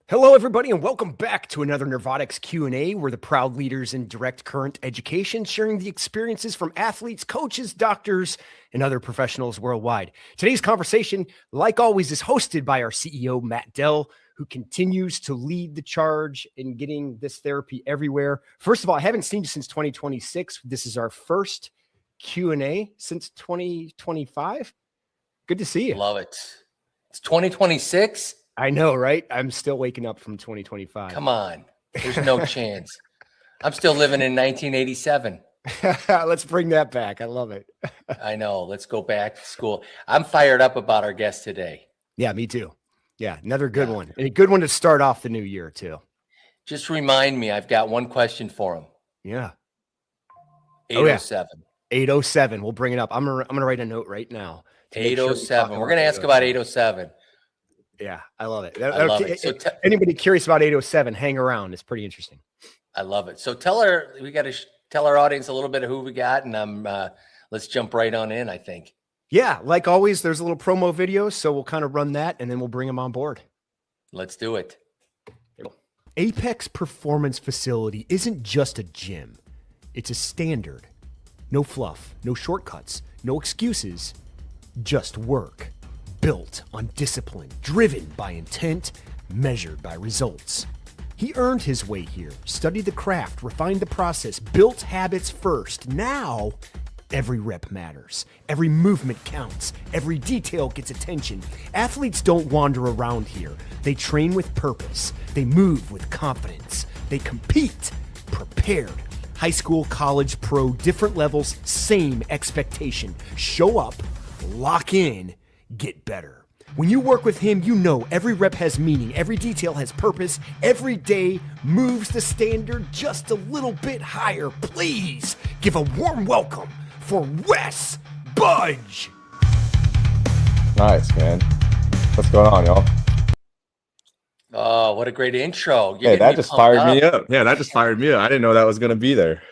Hello, everybody, and welcome back to another NerveOTX Q&A. We're the proud leaders in direct current education, sharing the experiences from athletes, coaches, doctors, and other professionals worldwide. Today's conversation, like always, is hosted by our CEO, Matt Dell, who continues to lead the charge in getting this therapy everywhere. First of all, I haven't seen you since 2026. This is our first Q&A since 2025. Good to see you. Love it. It's 2026. I know, right? I'm still waking up from 2025. Come on. There's no chance. I'm still living in 1987. Let's bring that back. I love it. I know. Let's go back to school. I'm fired up about our guest today. Yeah, me too. Yeah, another good one. And a good one to start off the new year, too. Just remind me, I've got one question for him. Yeah. 807. 807. We'll bring it up. I'm gonna write a note right now. 807. We're gonna ask about 807. Yeah, I love it. I love it. So anybody curious about 807, hang around. It's pretty interesting. I love it. So we got to tell our audience a little bit of who we got, and let's jump right on in, I think. Yeah, like always, there's a little promo video, so we'll kind of run that, and then we'll bring them on board. Let's do it. Apex Performance Facility isn't just a gym. It's a standard. No fluff, no shortcuts, no excuses, just work. Built on discipline, driven by intent, measured by results. He earned his way here, studied the craft, refined the process, built habits first. Now, every rep matters. Every movement counts. Every detail gets attention. Athletes don't wander around here. They train with purpose. They move with confidence. They compete prepared. High school, college, pro, different levels, same expectation. Show up, lock in, get better. When you work with him, you know every rep has meaning, every detail has purpose, every day moves the standard just a little bit higher. Please give a warm welcome for Wes Budge. Nice, man. What's going on, y'all? Oh, what a great intro. Hey, that just fired me up. Yeah, that just fired me up. I didn't know that was going to be there.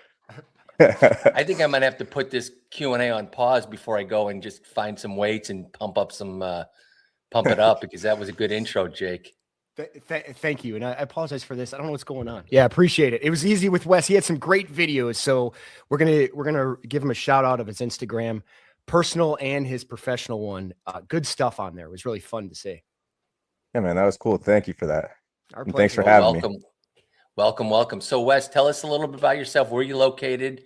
I think I might have to put this Q&A on pause before I go and just find some weights and pump it up because that was a good intro, Jake. Thank you. And I apologize for this. I don't know what's going on. Yeah, appreciate it. It was easy with Wes. He had some great videos. So we're gonna give him a shout out of his Instagram, personal and his professional one. Good stuff on there. It was really fun to see. Yeah, man, that was cool. Thank you for that. And thanks for having me. Welcome. So Wes, tell us a little bit about yourself. Where are you located?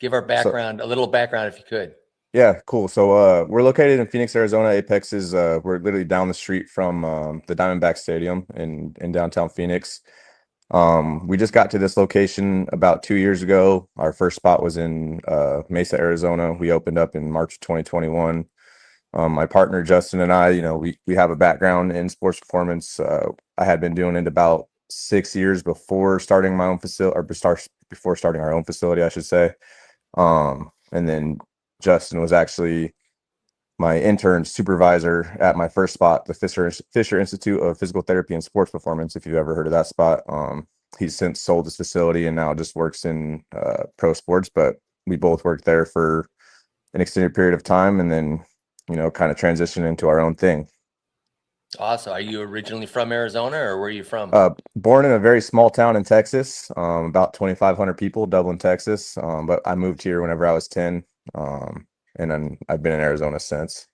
Give our background, a little background if you could. Yeah, cool. So we're located in Phoenix, Arizona. Apex is we're literally down the street from the Diamondback Stadium in downtown Phoenix. We just got to this location about 2 years ago. Our first spot was in Mesa, Arizona. We opened up in March of 2021. My partner Justin and I, we have a background in sports performance. I had been doing it about 6 years before starting my own facility, or before starting our own facility, I should say. And then Justin was actually my intern supervisor at my first spot, the Fisher Institute of Physical Therapy and Sports Performance, if you've ever heard of that spot. He's since sold his facility and now just works in pro sports, but we both worked there for an extended period of time and then, kind of transitioned into our own thing. Awesome. Are you originally from Arizona or where are you from? Born in a very small town in Texas, about 2,500 people, Dublin, Texas. But I moved here whenever I was 10. And then I've been in Arizona since.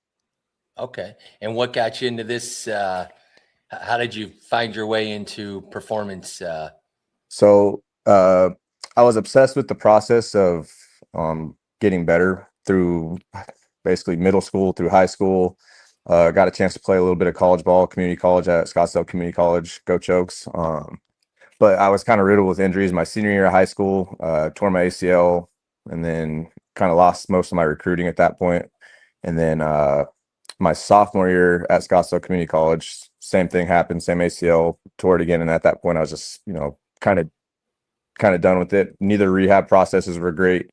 Okay. And what got you into this? How did you find your way into performance? So I was obsessed with the process of getting better through basically middle school through high school. Got a chance to play a little bit of college ball, community college at Scottsdale Community College, go Chokes. But I was kind of riddled with injuries my senior year of high school, tore my ACL, and then kind of lost most of my recruiting at that point. And then my sophomore year at Scottsdale Community College, same thing happened, same ACL, tore it again. And at that point, I was just, kind of done with it. Neither rehab processes were great,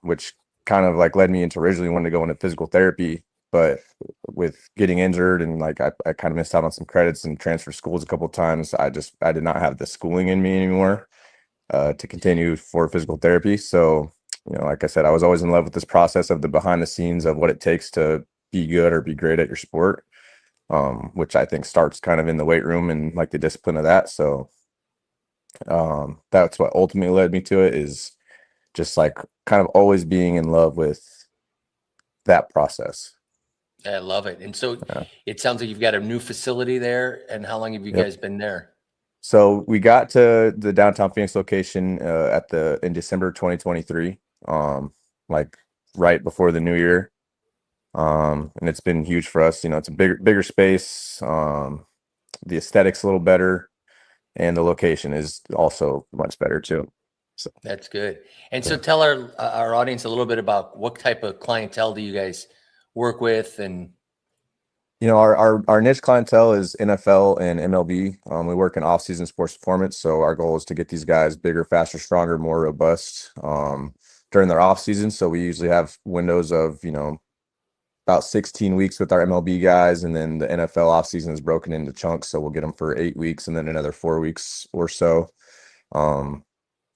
which kind of like led me into originally wanting to go into physical therapy. But with getting injured and I kind of missed out on some credits and transferred schools a couple of times, I did not have the schooling in me anymore to continue for physical therapy. So, like I said, I was always in love with this process of the behind the scenes of what it takes to be good or be great at your sport. which I think starts kind of in the weight room and like the discipline of that. So that's what ultimately led me to it, is just like kind of always being in love with that process. I love it. And so Yeah. it sounds like you've got a new facility there. And how long have you Yep. guys been there? So we got to the downtown Phoenix location in December 2023, like right before the new year. And it's been huge for us. It's a bigger space. The aesthetics a little better, and the location is also much better too. So That's good. And so tell our audience a little bit about what type of clientele do you guys work with? And our niche clientele is NFL and MLB. We work in off-season sports performance, so our goal is to get these guys bigger, faster, stronger, more robust during their off season. So we usually have windows of about 16 weeks with our MLB guys, and then the NFL offseason is broken into chunks. So we'll get them for 8 weeks and then another 4 weeks or so,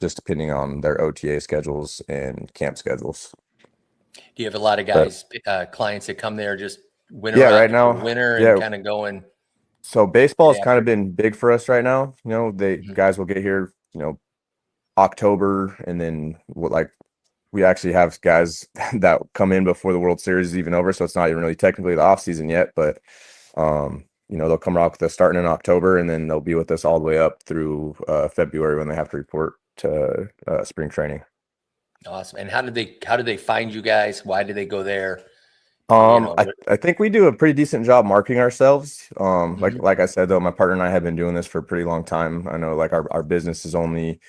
just depending on their OTA schedules and camp schedules. do you have a lot of guys, clients that come there just winter Right now, winter and kind of going? So baseball has Yeah. kind of been big for us right now. Guys will get here, October, and then we actually have guys that come in before the World Series is even over, so it's not even really technically the off season yet. But they'll come out with us starting in October, and then they'll be with us all the way up through February when they have to report to spring training. Awesome. And how did they find you guys? Why did they go there? I think we do a pretty decent job marketing ourselves. Mhm. Like I said, though, my partner and I have been doing this for a pretty long time. I know like our business is only,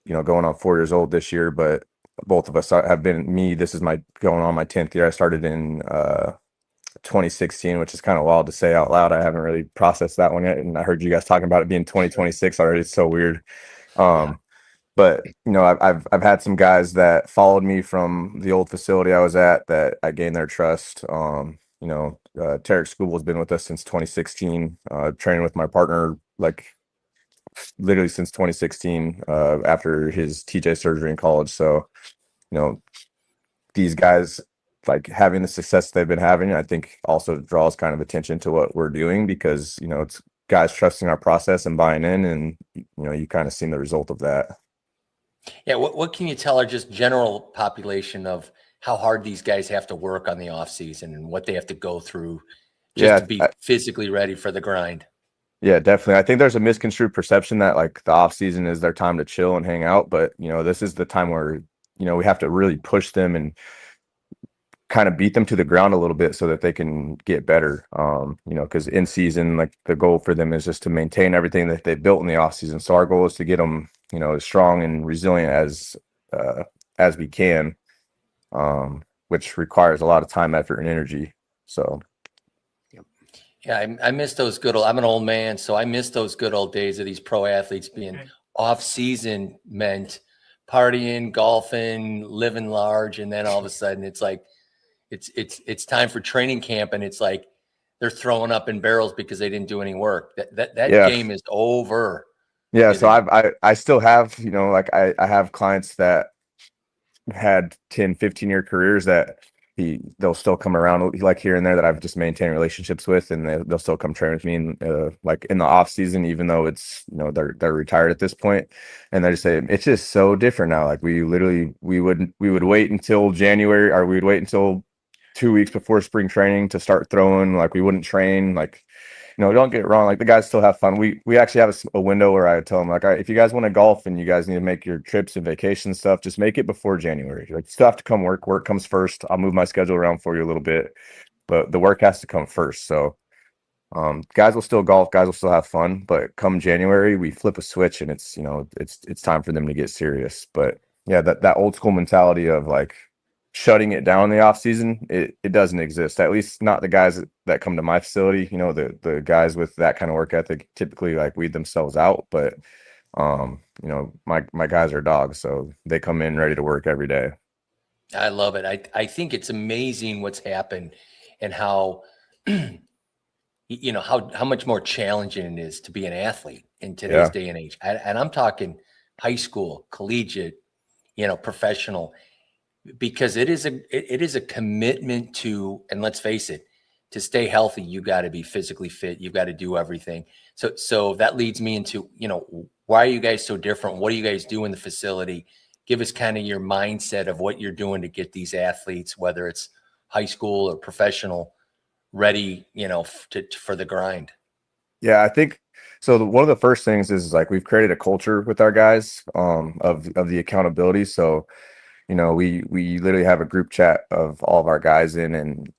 going on 4 years old this year, but both of us have been this is going on my 10th year. I started in 2016, which is kind of wild to say out loud. I haven't really processed that one yet. And I heard you guys talking about it being 2026 already. It's so weird. But I've had some guys that followed me from the old facility I was at that I gained their trust. Tarek Scoobel has been with us since 2016, training with my partner like literally since 2016, after his TJ surgery in college. So, these guys like having the success they've been having, I think also draws kind of attention to what we're doing, because, it's guys trusting our process and buying in, and, you kind of seen the result of that. Yeah. What can you tell our just general population of how hard these guys have to work on the off season and what they have to go through just to be physically ready for the grind? Yeah, definitely. I think there's a misconstrued perception that like the off season is their time to chill and hang out, but this is the time where, we have to really push them and kind of beat them to the ground a little bit so that they can get better. Because in season, like the goal for them is just to maintain everything that they built in the off season. So our goal is to get them, as strong and resilient as we can, which requires a lot of time, effort, and energy. So. Yeah, I miss those good old. I'm an old man, so I miss those good old days of these pro athletes being off season meant partying, golfing, living large, and then all of a sudden it's like it's time for training camp, and it's like they're throwing up in barrels because they didn't do any work. That game is over. Yeah, so I still have, I have clients that had 10, 15-year careers that they'll still come around like here and there that I've just maintained relationships with, and they'll still come train with me like in the off season, even though it's, they're retired at this point. And they just say, it's just so different now. Like we would wait until January, or we would wait until 2 weeks before spring training to start throwing. Like we wouldn't train. Like, don't get it wrong. Like the guys still have fun. We actually have a window where I would tell them, like, all right, if you guys want to golf and you guys need to make your trips and vacation stuff, just make it before January. Like you still have to come work. Work comes first. I'll move my schedule around for you a little bit, but the work has to come first. So, guys will still golf. Guys will still have fun. But come January, we flip a switch, and it's it's time for them to get serious. But yeah, that old school mentality of like shutting it down in the off season, it doesn't exist. At least not the guys that come to my facility. The guys with that kind of work ethic typically like weed themselves out. But my guys are dogs, so they come in ready to work every day. I love it. I think it's amazing what's happened and how how much more challenging it is to be an athlete in today's day and age. And I'm talking high school, collegiate, professional, because it is a commitment to, and let's face it, to stay healthy, you got to be physically fit. You've got to do everything. So that leads me into, why are you guys so different? What do you guys do in the facility? Give us kind of your mindset of what you're doing to get these athletes, whether it's high school or professional, ready, for the grind. Yeah, I think so. One of the first things is like we've created a culture with our guys of the accountability. So, we literally have a group chat of all of our guys in, and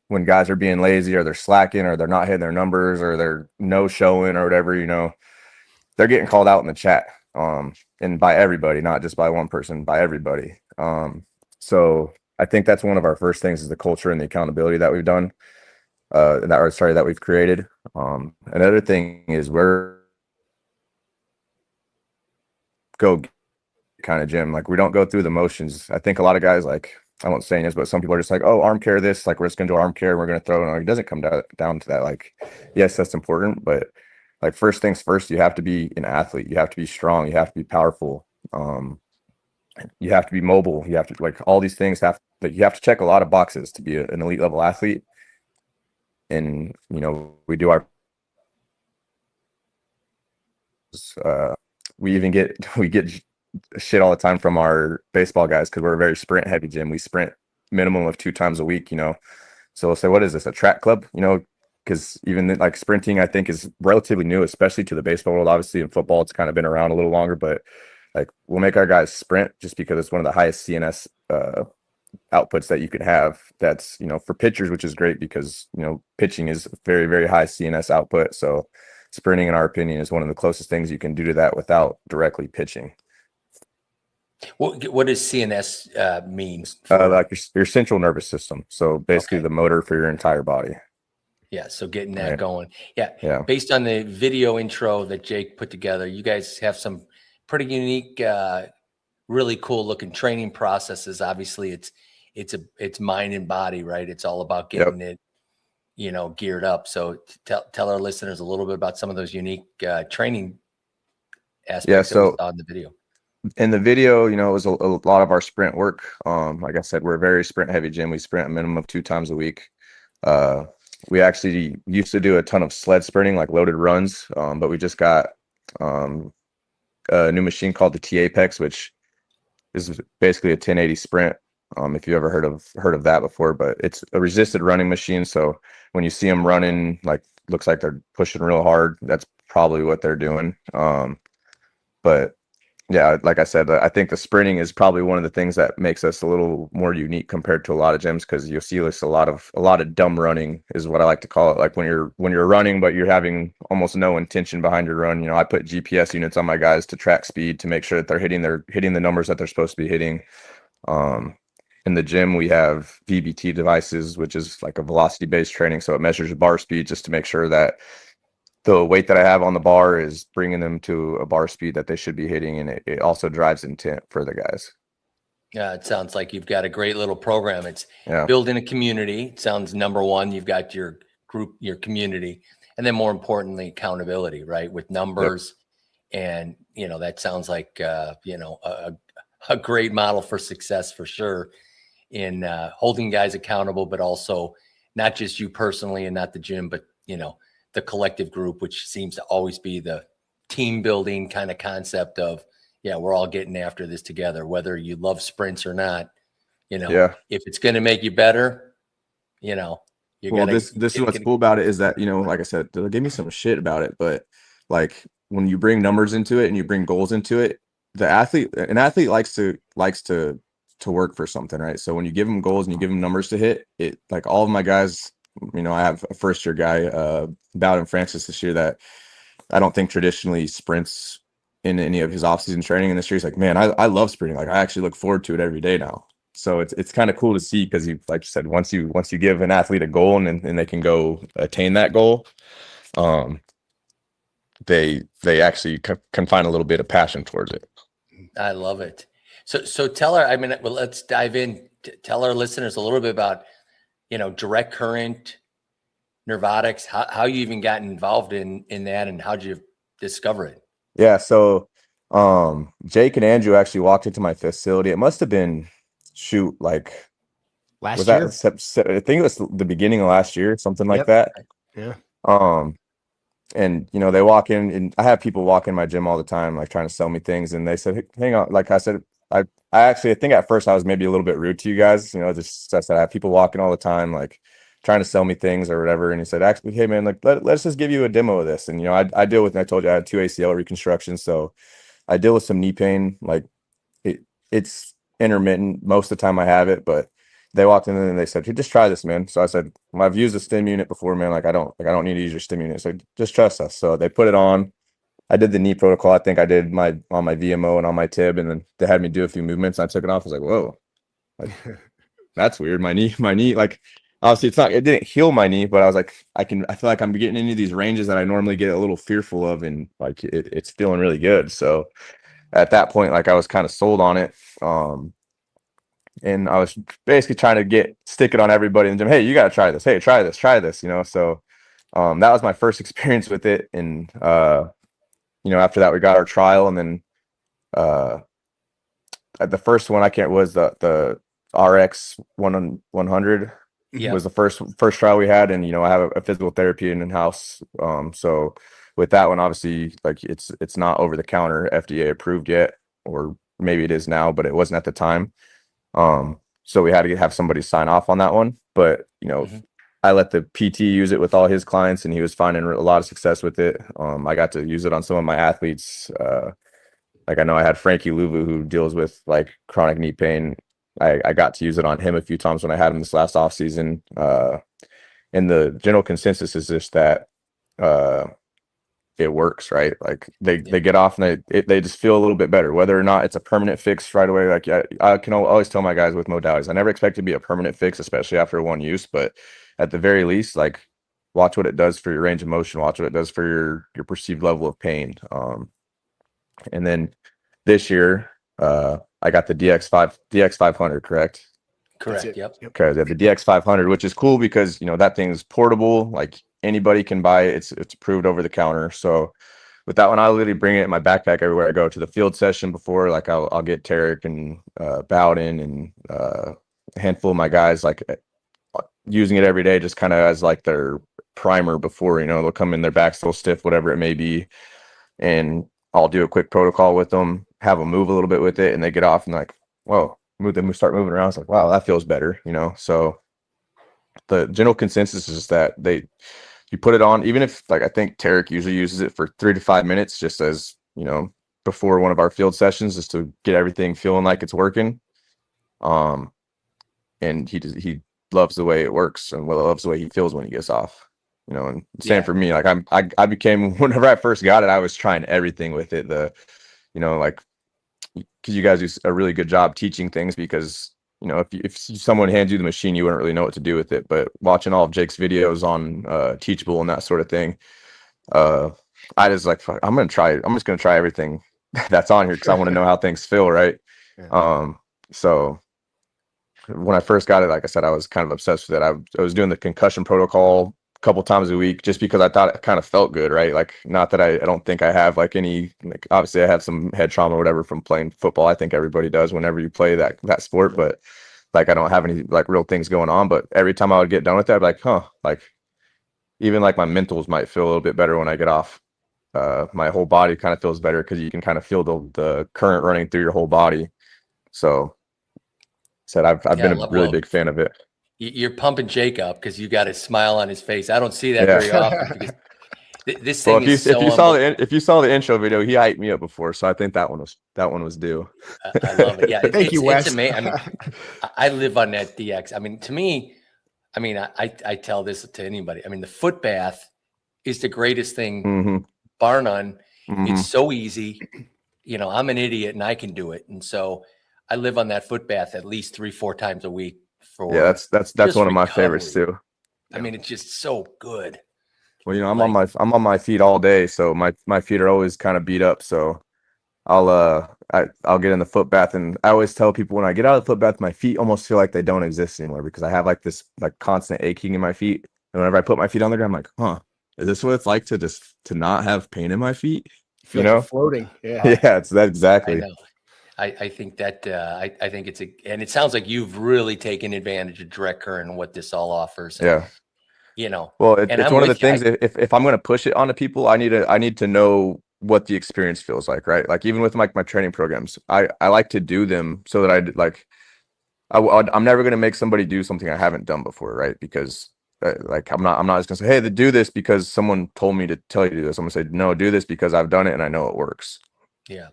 when guys are being lazy or they're slacking or they're not hitting their numbers or they're no showing or whatever, they're getting called out in the chat. And by everybody, not just by one person, by everybody. So I think that's one of our first things is the culture and the accountability that we've done. That we've created. Another thing is we're go kind of gym. Like we don't go through the motions. I think a lot of guys, like, I won't say this, but some people are just like, oh, arm care this, like we're just gonna do arm care and we're gonna throw it on. It doesn't come down to that. Like, yes, that's important, but like first things first, you have to be an athlete. You have to be strong. You have to be powerful. You have to be mobile. You have to, like, all these things you have to check a lot of boxes to be an elite level athlete. And we do our we get shit all the time from our baseball guys because we're a very sprint heavy gym. We sprint minimum of 2 times a week. So we'll say, what is this, a track club? Because even like sprinting, I think, is relatively new, especially to the baseball world. Obviously in football it's kind of been around a little longer, but like we'll make our guys sprint just because it's one of the highest CNS outputs that you could have. That's for pitchers, which is great because pitching is very, very high CNS output. So sprinting, in our opinion, is one of the closest things you can do to that without directly pitching. What does CNS mean? Like your central nervous system. So basically the motor for your entire body. Yeah, so getting that going. Yeah. Based on the video intro that Jake put together, you guys have some pretty unique, really cool looking training processes. Obviously, it's mind and body, right? It's all about getting it, geared up. So tell our listeners a little bit about some of those unique training aspects that we saw in the video. In the video, it was a lot of our sprint work. Like I said, we're a very sprint heavy gym. We sprint a minimum of 2 times a week. We actually used to do a ton of sled sprinting, like loaded runs. But we just got a new machine called the T-Apex, which is basically a 1080 sprint. If you ever heard of that before, but it's a resisted running machine. So when you see them running, like looks like they're pushing real hard, that's probably what they're doing. But yeah, like I said, I think the sprinting is probably one of the things that makes us a little more unique compared to a lot of gyms, because you'll see this a lot of dumb running is what I like to call it. Like when you're running, but you're having almost no intention behind your run. I put GPS units on my guys to track speed to make sure that they're hitting the numbers that they're supposed to be hitting. In the gym, we have VBT devices, which is like a velocity-based training. So it measures bar speed just to make sure that the weight that I have on the bar is bringing them to a bar speed that they should be hitting. And it also drives intent for the guys. Yeah, it sounds like you've got a great little program. It's building a community. It sounds number one, you've got your group, your community, and then more importantly, accountability, right? With numbers. And, that sounds like, a great model for success for sure in holding guys accountable, but also not just you personally and not the gym, but, the collective group, which seems to always be the team building kind of concept of, we're all getting after this together, whether you love sprints or not, if it's going to make you better, this is what's cool about it is that, like I said, they'll give me some shit about it, but like when you bring numbers into it and you bring goals into it, an athlete likes to work for something, right? So when you give them goals and you give them numbers to hit, it, like all of my guys, I have a first year guy, Bowden Francis this year, that I don't think traditionally sprints in any of his offseason training. And this year he's like, man, I love sprinting. Like I actually look forward to it every day now. So it's kind of cool to see, because like you said, once you give an athlete a goal and they can go attain that goal, they actually can find a little bit of passion towards it. I love it. So tell her, let's dive in. Tell our listeners a little bit about, Direct Current NerveOTX, how you even got involved in that, and how'd you discover it? Yeah. So, Jake and Andrew actually walked into my facility. It must've been like last year. I think it was the beginning of last year, something like that. Yeah. And they walk in, and I have people walk in my gym all the time, like trying to sell me things. And they said, "Hey, hang on." Like I said, I actually, I think at first I was maybe a little bit rude to you guys, just I said, I have people walking all the time, like trying to sell me things or whatever. And he said, actually, hey man, like let's just give you a demo of this. And, I deal with, and I told you I had 2 ACL reconstructions. So I deal with some knee pain. Like it's intermittent. Most of the time I have it, but they walked in and they said, "Hey, just try this, man." So I said, "Well, I've used a stim unit before, man. Like I don't need to use your stim unit. So just trust us." So they put it on. I did the knee protocol. I think I did on my VMO and on my tib, and then they had me do a few movements. I took it off. I was like, "Whoa, like, that's weird." My knee, like obviously it didn't heal my knee, but I was like, I feel like I'm getting into these ranges that I normally get a little fearful of, and like it's feeling really good. So at that point, like I was kind of sold on it. And I was basically trying to stick it on everybody in the gym. Hey, you got to try this. Hey, try this, So that was my first experience with it. And, after that, we got our trial. And then the first one was the RX 100 was the first trial we had. And, I have a physical therapy in-house. So with that one, obviously, like it's not over the counter FDA approved yet, or maybe it is now, but it wasn't at the time. So we had to have somebody sign off on that one, but I let the PT use it with all his clients, and he was finding a lot of success with it. I got to use it on some of my athletes. Like I know I had Frankie Louvu, who deals with like chronic knee pain. I got to use it on him a few times when I had him this last off season. And the general consensus is just that, it works, right? Like they get off and they just feel a little bit better, whether or not it's a permanent fix right away. Like I can always tell my guys with modalities, I never expect to be a permanent fix, especially after one use, but at the very least, like watch what it does for your range of motion, watch what it does for your perceived level of pain. And then this year, I got the DX500, correct? Correct. Yep. Okay, the DX500, which is cool because that thing's portable. Like anybody can buy it. It's approved over the counter. So with that one, I literally bring it in my backpack everywhere I go. To the field session before, like I'll get Tarek and Bowden and a handful of my guys like using it every day, just kind of as like their primer before. They'll come in, their back's still stiff, whatever it may be, and I'll do a quick protocol with them, have them move a little bit with it, and they get off and like, whoa. Then we start moving around. It's like, wow, that feels better, So the general consensus is that you put it on, even if like I think Tarek usually uses it for 3 to 5 minutes, just as before one of our field sessions, just to get everything feeling like it's working. And he loves the way it works and loves the way he feels when he gets off. And same for me. Like I became, whenever I first got it, I was trying everything with it. Like, because you guys do a really good job teaching things, because if someone hands you the machine, you wouldn't really know what to do with it. But watching all of Jake's videos on Teachable and that sort of thing, I just like, I'm just gonna try everything that's on here, because I want to know how things feel, right? Yeah. So when I first got it, like I said, I was kind of obsessed with it. I was doing the concussion protocol couple times a week, just because I thought it kind of felt good, right? Like, not that I don't think I have like any, like, obviously I have some head trauma or whatever from playing football. I think everybody does whenever you play that sport, but like I don't have any like real things going on. But every time I would get done with that, I'd be like, like even like my mentals might feel a little bit better when I get off. My whole body kind of feels better, because you can kind of feel the current running through your whole body. So I've been a really big fan of it. You're pumping Jake up because you got a smile on his face. I don't see that very often, because this thing is so. If you saw the intro video, he hyped me up before, so I think that one was due. I love it. Yeah, Thank you, Wes. It's amazing. I mean, I live on that DX. I mean, to me, I tell this to anybody. I mean, the foot bath is the greatest thing, bar none. It's so easy. I'm an idiot and I can do it, and so I live on that foot bath at least 3-4 times a week. That's one of my favorites too. I mean, it's just so good. Well, I'm on my feet all day, so my feet are always kind of beat up. So I'll get in the foot bath, and I always tell people when I get out of the foot bath, my feet almost feel like they don't exist anymore, because I have like this like constant aching in my feet. And whenever I put my feet on the ground, I'm like, is this what it's like to not have pain in my feet? Feel like you're floating. Yeah. Yeah, it's that exactly. I think that I think and it sounds like you've really taken advantage of direct current and what this all offers. And, Yeah. Well, and it's I'm one of the with you. things, if I'm going to push it onto people, I need to know what the experience feels like, right? Like even with my training programs, I like to do them so that I'm never going to make somebody do something I haven't done before, right? Because like I'm not just going to say, hey, do this because someone told me to tell you to do this. I'm going to say, no, do this because I've done it and I know it works. Yeah.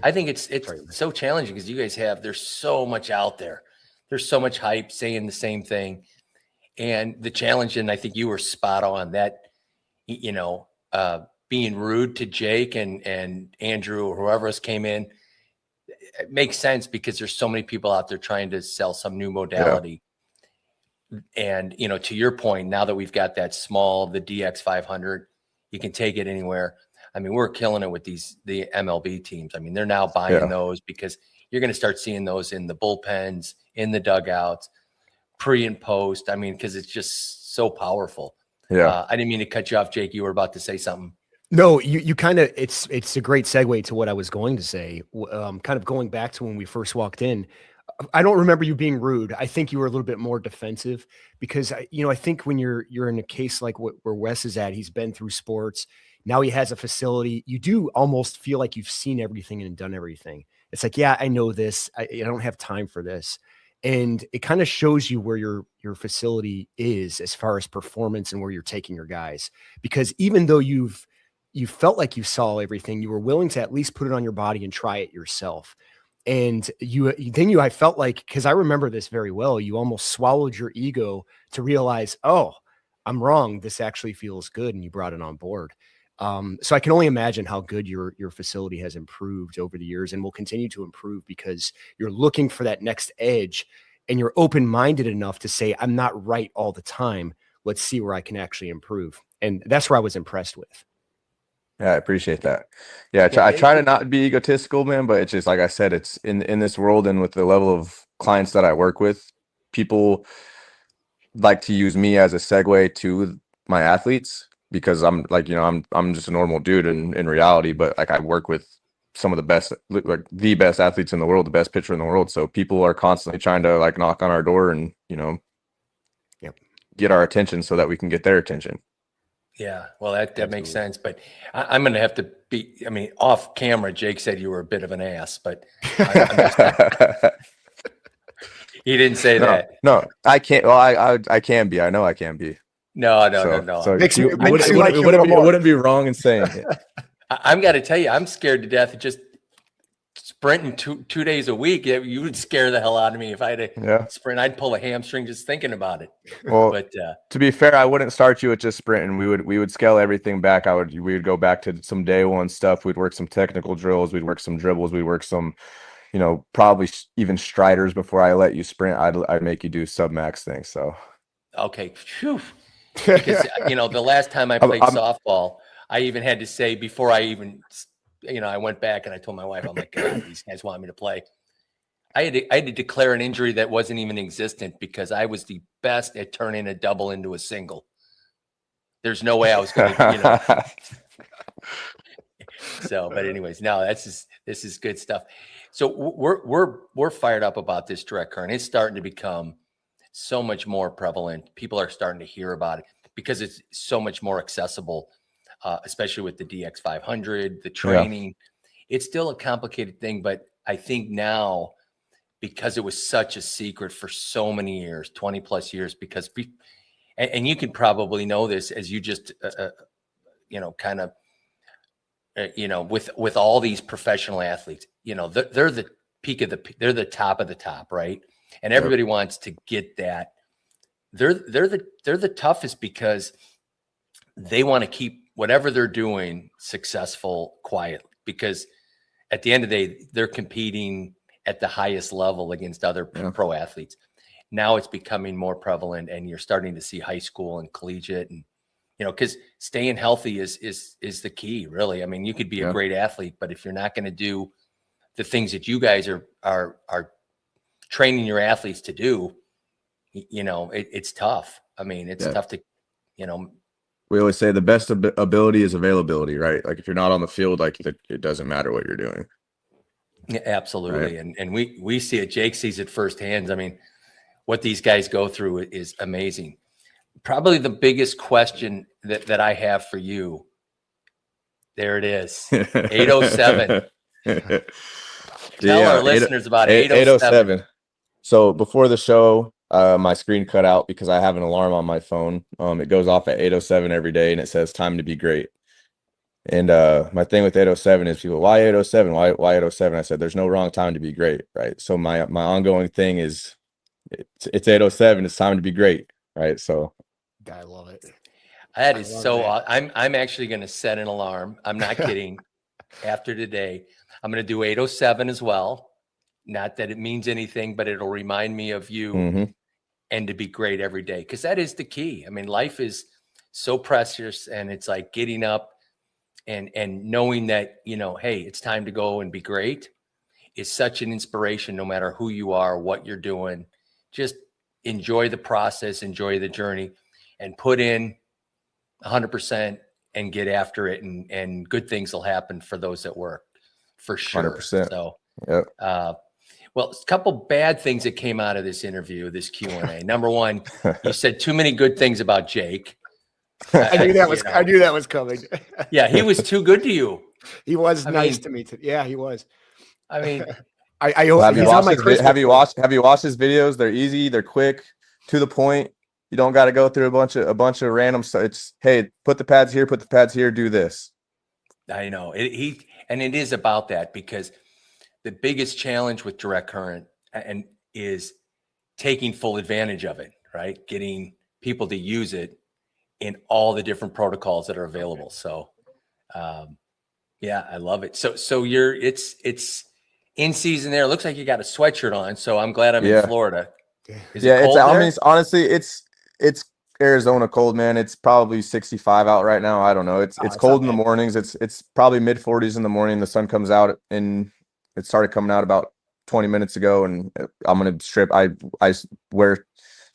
I think it's so challenging because you guys there's so much out there. There's so much hype saying the same thing. And the challenge, and I think you were spot on that, being rude to Jake and Andrew or whoever else came in, it makes sense because there's so many people out there trying to sell some new modality. Yeah. And, to your point, now that we've got that the DX 500, you can take it anywhere. I mean, we're killing it with the MLB teams. I mean, they're now buying those because you're going to start seeing those in the bullpens, in the dugouts, pre and post. I mean, because it's just so powerful. Yeah. I didn't mean to cut you off, Jake. You were about to say something. No, you kind of, it's a great segue to what I was going to say. Kind of going back to when we first walked in, I don't remember you being rude. I think you were a little bit more defensive because I think when you're in a case like where Wes is at, he's been through sports. Now he has a facility. You do almost feel like you've seen everything and done everything. It's like, yeah, I know this. I don't have time for this. And it kind of shows you where your facility is as far as performance and where you're taking your guys. Because even though you felt like you saw everything, you were willing to at least put it on your body and try it yourself. And I felt like, because I remember this very well, you almost swallowed your ego to realize, oh, I'm wrong. This actually feels good. And you brought it on board. So I can only imagine how good your facility has improved over the years and will continue to improve because you're looking for that next edge and you're open-minded enough to say, I'm not right all the time. Let's see where I can actually improve. And that's where I was impressed with. Yeah, I appreciate that. Yeah, I try to not be egotistical, man, but it's just like I said, it's in this world and with the level of clients that I work with, people like to use me as a segue to my athletes because I'm like, I'm just a normal dude in reality, but like I work with some of the best, like the best athletes in the world, the best pitcher in the world. So people are constantly trying to like knock on our door and, get our attention so that we can get their attention. Yeah, well, that makes sense. But I'm going to have to off camera, Jake said you were a bit of an ass, but I'm just he didn't say that. No, I can't. Well, I can be. I know I can be. No. So it wouldn't be wrong in saying it. I'm got to tell you, I'm scared to death of just sprinting two days a week. You would scare the hell out of me if I had to sprint. I'd pull a hamstring just thinking about it. Well, but to be fair, I wouldn't start you at just sprinting. We would scale everything back. We would go back to some day one stuff. We'd work some technical drills. We'd work some dribbles. We'd work some, probably even striders before I let you sprint. I'd make you do sub-max things. So okay, phew. Because the last time I played softball, I even had to say before I even I went back and I told my wife, I'm like, God, these guys want me to play. I had to declare an injury that wasn't even existent because I was the best at turning a double into a single. There's no way I was going to, So, but anyways, no, this is good stuff. So we're fired up about this direct current. It's starting to become so much more prevalent. People are starting to hear about it because it's so much more accessible. Especially with the DX 500, the training. Yeah. It's still a complicated thing, but I think now, because it was such a secret for so many years, 20 plus years, because and you can probably know this as you just, kind of, with all these professional athletes, they're the peak they're the top of the top, right? And everybody wants to get that. They're the toughest because they want to keep whatever they're doing successful quietly, because at the end of the day, they're competing at the highest level against other pro athletes. Now it's becoming more prevalent and you're starting to see high school and collegiate and, because staying healthy is the key, really. I mean, you could be a great athlete, but if you're not going to do the things that you guys are training your athletes to do, it's tough. I mean, it's tough to, We always say the best ability is availability, right? Like if you're not on the field, like it doesn't matter what you're doing. Yeah, absolutely. Right. And we see it. Jake sees it firsthand. I mean, what these guys go through is amazing. Probably the biggest question that I have for you. There it is. 807. Tell our listeners about 807. So before the show, my screen cut out because I have an alarm on my phone. It goes off at 807 every day and it says time to be great. And my thing with 807 is people, why 807? Why 807? I said, there's no wrong time to be great, right? So my ongoing thing is it's 807. It's time to be great, right? So I love it. That is so. I'm actually going to set an alarm. I'm not kidding. After today, I'm going to do 807 as well. Not that it means anything, but it'll remind me of you and to be great every day, because that is the key. I mean, life is so precious, and it's like getting up and knowing that, you know, hey, it's time to go and be great is such an inspiration, no matter who you are, what you're doing. Just enjoy the process, enjoy the journey, and put in 100% and get after it. And good things will happen for those that work, for sure. 100%. So, yep. Well, a couple bad things that came out of this interview, this Q&A. Number one, you said too many good things about Jake. I knew that was coming. Yeah, he was too good to you. He was nice to me. Yeah, he was. I mean, have you watched his videos? They're easy, they're quick, to the point. You don't got to go through a bunch of random stuff. It's, hey, put the pads here, do this. I know it is about that, because the biggest challenge with direct current is taking full advantage of it, right? Getting people to use it in all the different protocols that are available. So, yeah, I love it. So it's in season there. It looks like you got a sweatshirt on. So I'm glad I'm in Florida. Is it cold there? I mean, honestly, it's Arizona cold, man. It's probably 65 out right now. I don't know. It's cold in the mornings. It's probably mid 40s in the morning. The sun comes out, and it started coming out about 20 minutes ago, and I'm going to strip. I wear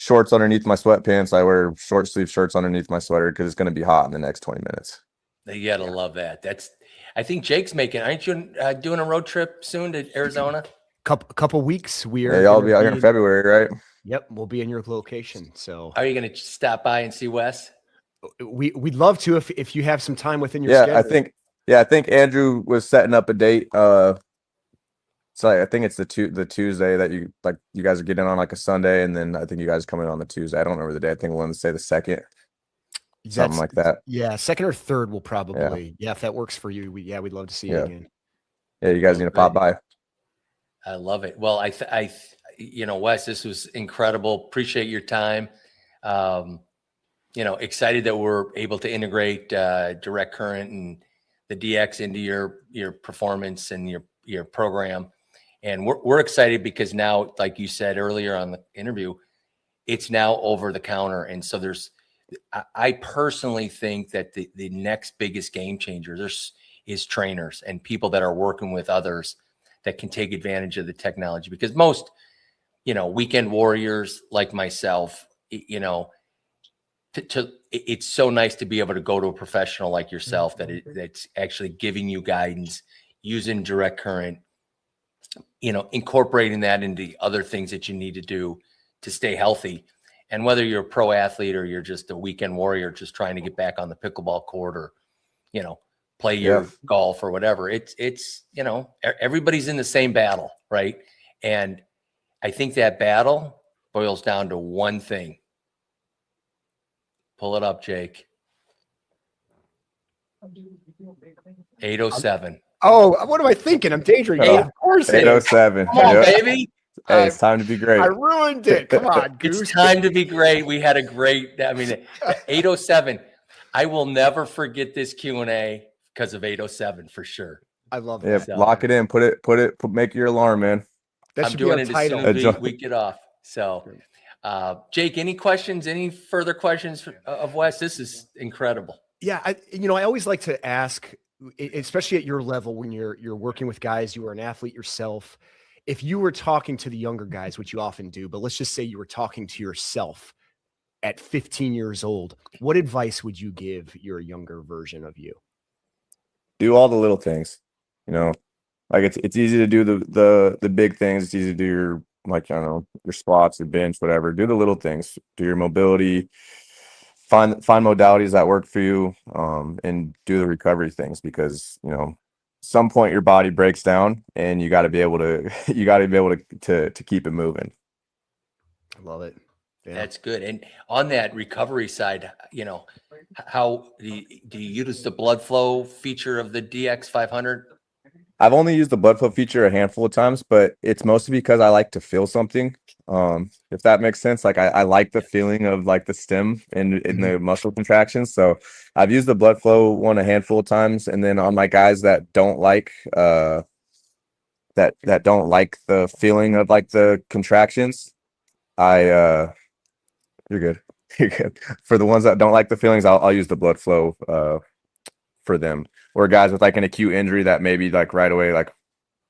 shorts underneath my sweatpants. I wear short sleeve shirts underneath my sweater because it's going to be hot in the next 20 minutes. You got to love that. I think Jake's aren't you doing a road trip soon to Arizona? Couple weeks. Y'all be out here in February, right? Yep, we'll be in your location. So, are you going to stop by and see Wes? We'd love to if you have some time within your schedule. I think Andrew was setting up a date. So I think it's the Tuesday that you guys are getting on, like a Sunday, and then I think you guys are coming on the Tuesday. I don't remember the day. I think we'll say the 2nd. Something like that. Yeah, 2nd or 3rd will probably. Yeah, if that works for you, we'd love to see you again. Yeah, you guys need to pop by. I love it. Well, Wes, this was incredible. Appreciate your time. Excited that we're able to integrate direct current and the DX into your performance and your program. And we're excited because now, like you said earlier on the interview, it's now over the counter. And so I personally think that the next biggest game changer is trainers and people that are working with others that can take advantage of the technology, because most, weekend warriors like myself, it's so nice to be able to go to a professional like yourself that's actually giving you guidance, using direct current, incorporating that into other things that you need to do to stay healthy. And whether you're a pro athlete or you're just a weekend warrior, just trying to get back on the pickleball court or, play your golf or whatever, it's everybody's in the same battle, right? And I think that battle boils down to one thing. Pull it up, Jake. 807. Oh, what am I thinking? I'm daydreaming. Of course, 807. Come on, baby. Hey, it's time to be great. I ruined it. Come on, Goose. It's time to be great. We had a great. 807. I will never forget this Q&A because of 807 for sure. I love that. Yeah, lock it in. Make your alarm, man. I'm doing it as soon as we get off. So, Jake, any questions? Any further questions of Wes? This is incredible. Yeah, I always like to ask, especially at your level, when you're working with guys, you are an athlete yourself. If you were talking to the younger guys, which you often do, but let's just say you were talking to yourself at 15 years old, what advice would you give your younger version of you? Do all the little things, Like it's easy to do the big things. It's easy to do your, like, I don't know, your squats, your bench, whatever. Do the little things. Do your mobility. Find modalities that work for you, and do the recovery things, because some point your body breaks down and you got to be able to to keep it moving. I love it. Yeah. That's good. And on that recovery side, how do you use the blood flow feature of the DX 500? I've only used the blood flow feature a handful of times, but it's mostly because I like to feel something. If that makes sense. Like I like the feeling of like the stem in the muscle contractions. So I've used the blood flow one a handful of times. And then on my guys that don't like that don't like the feeling of like the contractions, you're good. You're good. For the ones that don't like the feelings, I'll use the blood flow for them. Or guys with like an acute injury that maybe like right away, like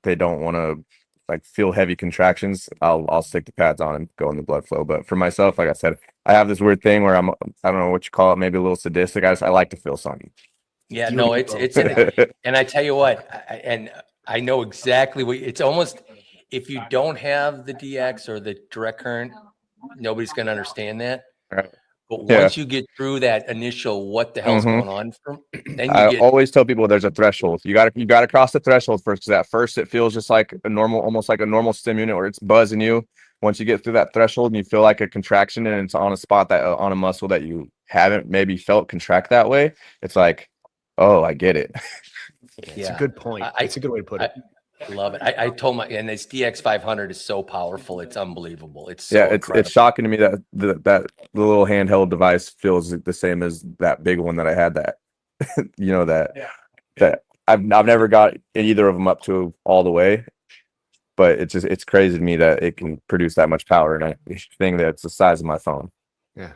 they don't want to like feel heavy contractions, I'll stick the pads on and go in the blood flow. But for myself, like I said, I have this weird thing where I don't know what you call it, maybe a little sadistic. I like to feel something. Yeah, no, it's and I tell you what, I know exactly what it's almost. If you don't have the DX or the direct current, nobody's going to understand that. Right. But once you get through that initial, what the hell's going on, then I always tell people there's a threshold. You got to cross the threshold first. Because at first it feels just like a normal, almost like a normal stim unit where it's buzzing you. Once you get through that threshold and you feel like a contraction and it's on a spot that on a muscle that you haven't maybe felt contract that way, it's like, oh, I get it. It's a good point. It's a good way to put it. I love it. I told and this DX 500 is so powerful. It's unbelievable. It's it's shocking to me that the little handheld device feels the same as that big one that I had. That that I've never got either of them up to all the way, but it's crazy to me that it can produce that much power in a thing that's the size of my phone.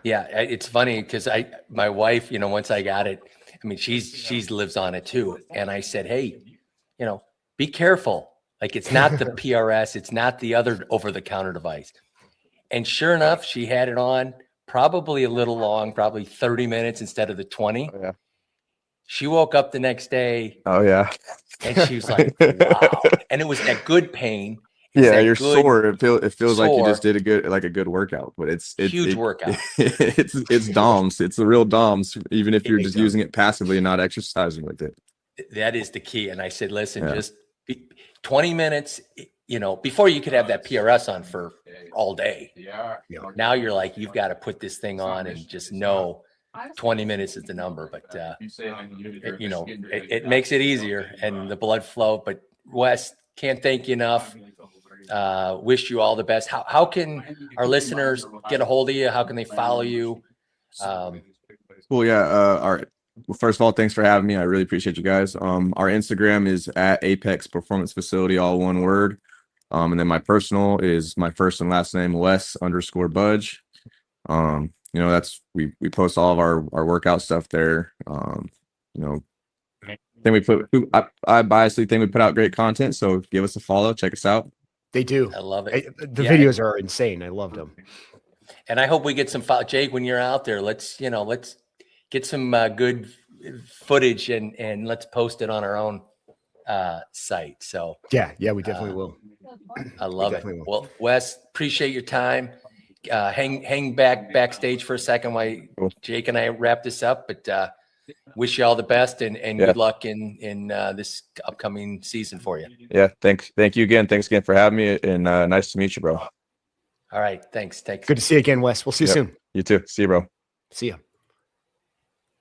Yeah. It's funny because my wife, once I got it, I mean, she's lives on it too, and I said, hey, be careful. Like it's not the PRS, it's not the other over-the-counter device. And sure enough, she had it on probably a little long, probably 30 minutes instead of the 20. Oh, yeah. She woke up the next day. Oh yeah. And she was like, wow. And it was that good pain. You're sore. It feels like you just did a good workout, but it's huge workout. It's DOMS. It's the real DOMS, even if you're just using it passively and not exercising with it. That is the key. And I said, listen, just 20 minutes, before you could have that PRS on for all day. Now you're like, you've got to put this thing on and just know 20 minutes is the number. But, it makes it easier and the blood flow. But Wes, can't thank you enough. Wish you all the best. How can our listeners get a hold of you? How can they follow you? Cool. Yeah. All right. Well, first of all, thanks for having me. I really appreciate you guys. Our Instagram is at Apex Performance Facility, all one word. And then my personal is my first and last name, Wes_Budge. That's we post all of our workout stuff there. Then I biasly think we put out great content. So give us a follow, check us out. They do. I love it. The videos are insane. I loved them. And I hope we get some Jake, when you're out there, let's get some good footage and let's post it on our own site. So yeah, we definitely will. I love it. Well, Wes, appreciate your time. Hang backstage for a second while Jake and I wrap this up, but wish you all the best and good luck in this upcoming season for you. Yeah. Thank you again. Thanks again for having me, and nice to meet you, bro. All right. Thanks. Good to see you again, Wes. We'll see you soon. You too. See you, bro. See ya.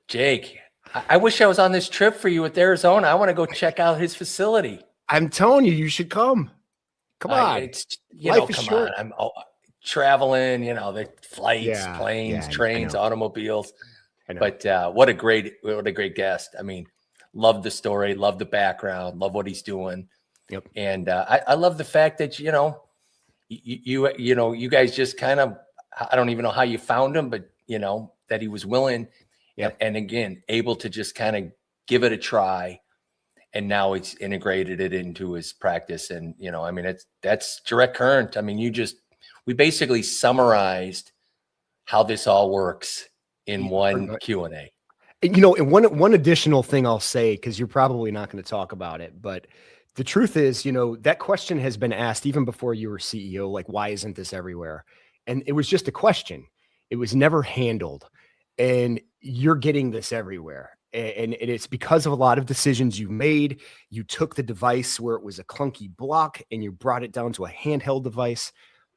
Jake, I wish I was on this trip for you with Arizona. I want to go check out his facility. I'm telling you, you should come. Come on. Life is short. I'm traveling, the flights, planes, trains, automobiles. But what a great guest. I mean, love the story, love the background, love what he's doing. Yep. And I love the fact that, you guys just kind of, I don't even know how you found him, but that he was willing and again, able to just kind of give it a try. And now he's integrated it into his practice. And, that's direct current. I mean, we basically summarized how this all works in one Q&A. And one additional thing I'll say, because you're probably not going to talk about it, but The truth is, that question has been asked even before you were CEO, like, why isn't this everywhere? And it was just a question. It was never handled. And you're getting this everywhere. And it's because of a lot of decisions you made. You took the device where it was a clunky block and you brought it down to a handheld device.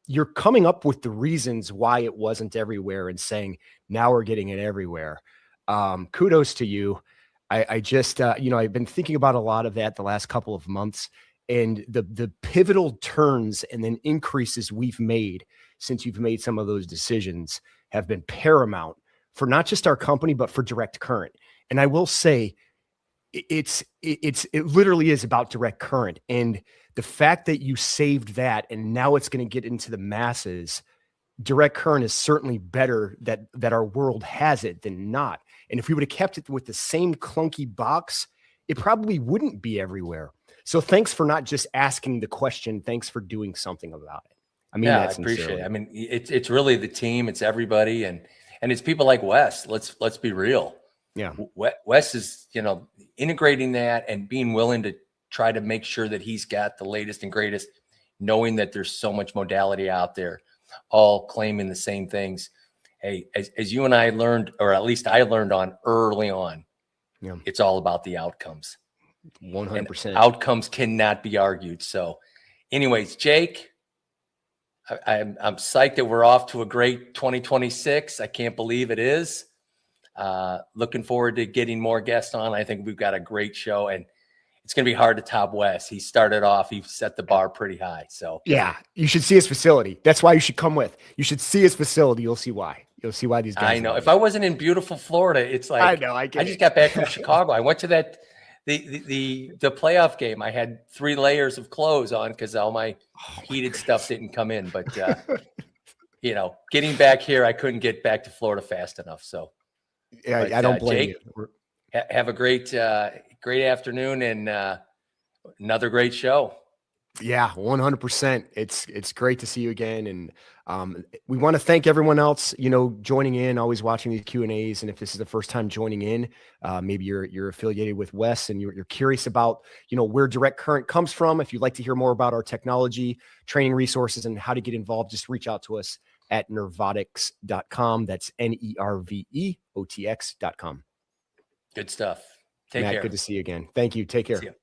You're coming up with the reasons why it wasn't everywhere and saying, now we're getting it everywhere. Kudos to you. I just, I've been thinking about a lot of that the last couple of months, and the pivotal turns and then increases we've made since you've made some of those decisions have been paramount for not just our company, but for Direct Current. And I will say it literally is about Direct Current, and the fact that you saved that and now it's going to get into the masses. Direct Current is certainly better that our world has it than not. And if we would have kept it with the same clunky box, it probably wouldn't be everywhere. So thanks for not just asking the question. Thanks for doing something about it. I mean, I appreciate it. I mean, it's really the team, it's everybody. And it's people like Wes. Let's be real. Yeah. Wes is, integrating that and being willing to try to make sure that he's got the latest and greatest, knowing that there's so much modality out there, all claiming the same things. Hey, as you and I learned, or at least I learned on early on, it's all about the outcomes. 100%. And outcomes cannot be argued. So anyways, Jake, I'm psyched that we're off to a great 2026. I can't believe it is. Looking forward to getting more guests on. I think we've got a great show, and it's going to be hard to top Wes. He started off, he set the bar pretty high. So yeah, you should see his facility. That's why you should come with. You should see his facility. You'll see why. You'll see why these guys. I know. If I wasn't in beautiful Florida, it's like, I know. I just got back from Chicago. I went to the playoff game. I had 3 layers of clothes on because all my heated stuff didn't come in. But getting back here, I couldn't get back to Florida fast enough. So yeah, I don't blame Jake, you. Have a great afternoon and another great show. Yeah, 100%. It's great to see you again. And we want to thank everyone else, joining in, always watching these Q&As. And if this is the first time joining in, maybe you're affiliated with Wes and you're curious about, where Direct Current comes from. If you'd like to hear more about our technology, training resources, and how to get involved, just reach out to us at NerveOTX.com. That's NerveOTX.com. Good stuff. Take Matt, care. good to see you again. Thank you. Take care.